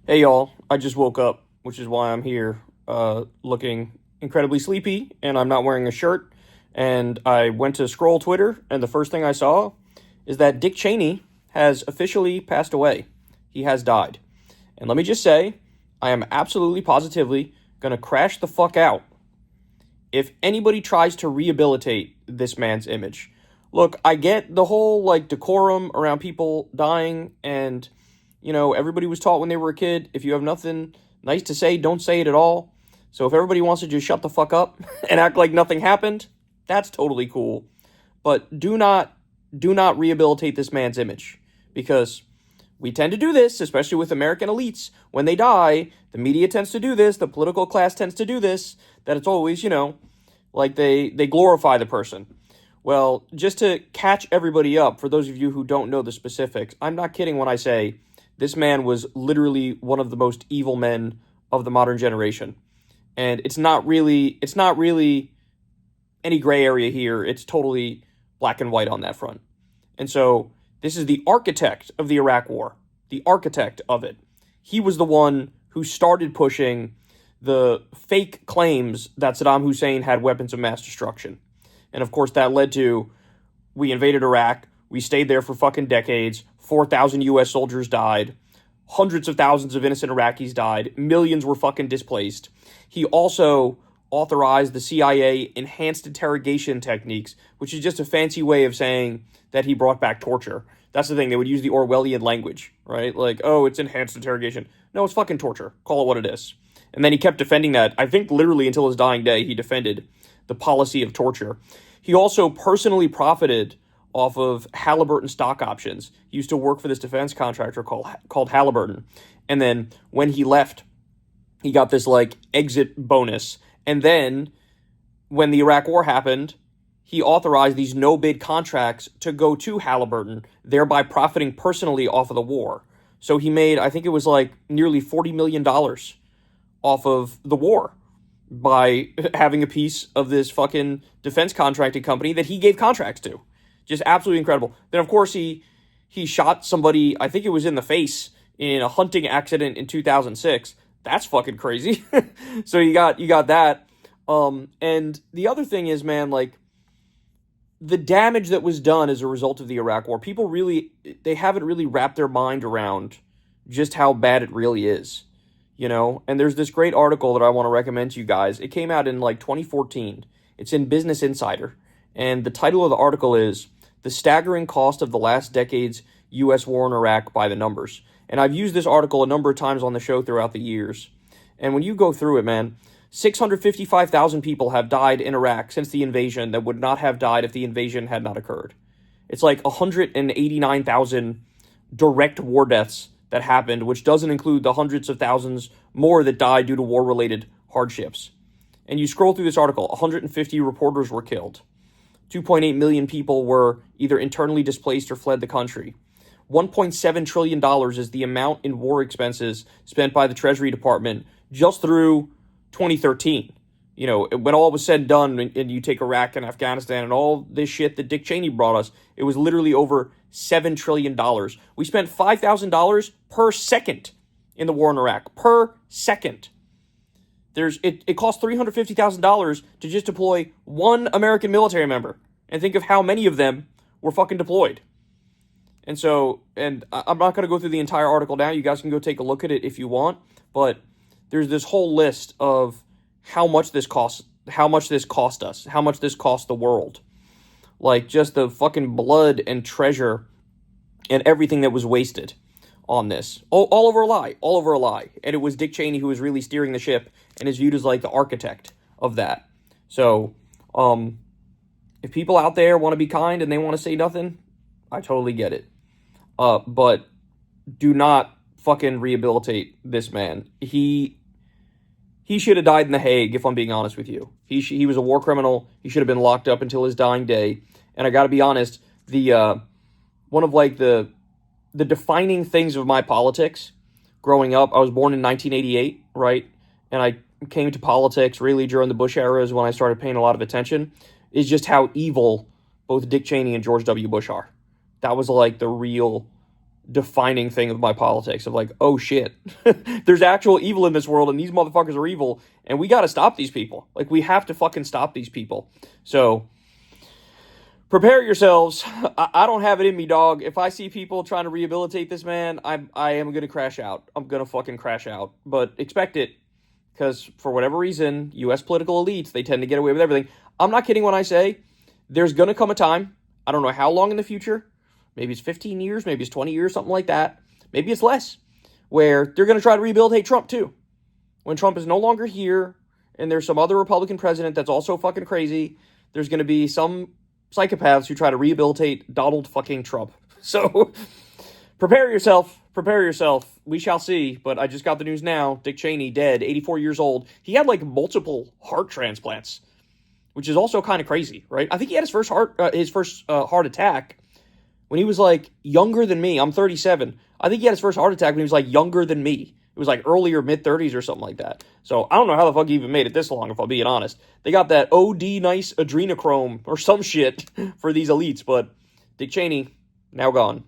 Hey y'all, I just woke up, which is why I'm here, looking incredibly sleepy, and I'm not wearing a shirt. And I went to scroll Twitter, and the first thing I saw is that Dick Cheney has officially passed away. He has died. And let me just say, I am absolutely positively gonna crash the fuck out if anybody tries to rehabilitate this man's image. Look, I get the whole decorum around people dying, and everybody was taught when they were a kid, if you have nothing nice to say, don't say it at all. So if everybody wants to just shut the fuck up and act like nothing happened, that's totally cool. But do not rehabilitate this man's image, because we tend to do this, especially with American elites. When they die, the media tends to do this, the political class tends to do this, that it's always, they glorify the person. Well, just to catch everybody up, for those of you who don't know the specifics, I'm not kidding when I say this man was literally one of the most evil men of the modern generation. And it's not really any gray area here. It's totally black and white on that front. And so this is the architect of the Iraq War, the architect of it. He was the one who started pushing the fake claims that Saddam Hussein had weapons of mass destruction. And of course, that led to, we invaded Iraq, we stayed there for fucking decades, 4,000 U.S. soldiers died, hundreds of thousands of innocent Iraqis died, millions were fucking displaced. He also authorized the CIA enhanced interrogation techniques, which is just a fancy way of saying that he brought back torture. That's the thing, they would use the Orwellian language, right? Like, oh, it's enhanced interrogation. No, it's fucking torture. Call it what it is. And then he kept defending that. I think literally until his dying day, he defended the policy of torture. He also personally profited off of Halliburton stock options. He used to work for this defense contractor called Halliburton. And then when he left, he got this exit bonus. And then when the Iraq War happened, he authorized these no-bid contracts to go to Halliburton, thereby profiting personally off of the war. So he made, I think it was nearly $40 million off of the war by having a piece of this fucking defense contracting company that he gave contracts to. Just absolutely incredible. Then, of course, he shot somebody, I think it was in the face, in a hunting accident in 2006. That's fucking crazy. So you got that. And the other thing is, man, the damage that was done as a result of the Iraq War, people they haven't really wrapped their mind around just how bad it really is. And there's this great article that I want to recommend to you guys. It came out in 2014. It's in Business Insider. And the title of the article is The Staggering Cost of the Last Decade's U.S. War in Iraq by the Numbers. And I've used this article a number of times on the show throughout the years. And when you go through it, man, 655,000 people have died in Iraq since the invasion that would not have died if the invasion had not occurred. It's 189,000 direct war deaths that happened, which doesn't include the hundreds of thousands more that died due to war-related hardships. And you scroll through this article, 150 reporters were killed. 2.8 million people were either internally displaced or fled the country. $1.7 trillion is the amount in war expenses spent by the Treasury Department just through 2013. When all was said and done, and you take Iraq and Afghanistan and all this shit that Dick Cheney brought us, it was literally over $7 trillion. We spent $5,000 per second in the war in Iraq. Per second. It cost $350,000 to just deploy one American military member. And think of how many of them were fucking deployed. And so, and I'm not going to go through the entire article now. You guys can go take a look at it if you want. But there's this whole list of how much this cost us, how much this cost the world. Just the fucking blood and treasure and everything that was wasted on this. All over a lie. And it was Dick Cheney who was really steering the ship and is viewed as the architect of that. So, if people out there want to be kind and they want to say nothing, I totally get it. But do not fucking rehabilitate this man. He should have died in The Hague, if I'm being honest with you. He was a war criminal. He should have been locked up until his dying day. And I got to be honest, one of the defining things of my politics growing up, I was born in 1988, right? And I came to politics really during the Bush era is when I started paying a lot of attention, is just how evil both Dick Cheney and George W. Bush are. That was the real defining thing of my politics of like, oh shit, there's actual evil in this world and these motherfuckers are evil and we got to stop these people. Like, we have to fucking stop these people. So prepare yourselves. I don't have it in me, dog. If I see people trying to rehabilitate this man, I am going to crash out. I'm going to fucking crash out. But expect it, because for whatever reason, U.S. political elites, they tend to get away with everything. I'm not kidding when I say there's going to come a time, I don't know how long in the future, maybe it's 15 years, maybe it's 20 years, something like that. Maybe it's less, where they're going to try to rehabilitate Trump too. When Trump is no longer here and there's some other Republican president that's also fucking crazy, there's going to be some psychopaths who try to rehabilitate Donald fucking Trump. So prepare yourself. Prepare yourself. We shall see. But I just got the news now. Dick Cheney, dead, 84 years old. He had like multiple heart transplants, which is also kind of crazy, right? I think he had his first heart attack when he was like younger than me. I'm 37. I think he had his first heart attack when he was like younger than me. It was like earlier mid-30s or something like that. So I don't know how the fuck he even made it this long, if I'm being honest. They got that OD nice adrenochrome or some shit for these elites, but Dick Cheney, now gone.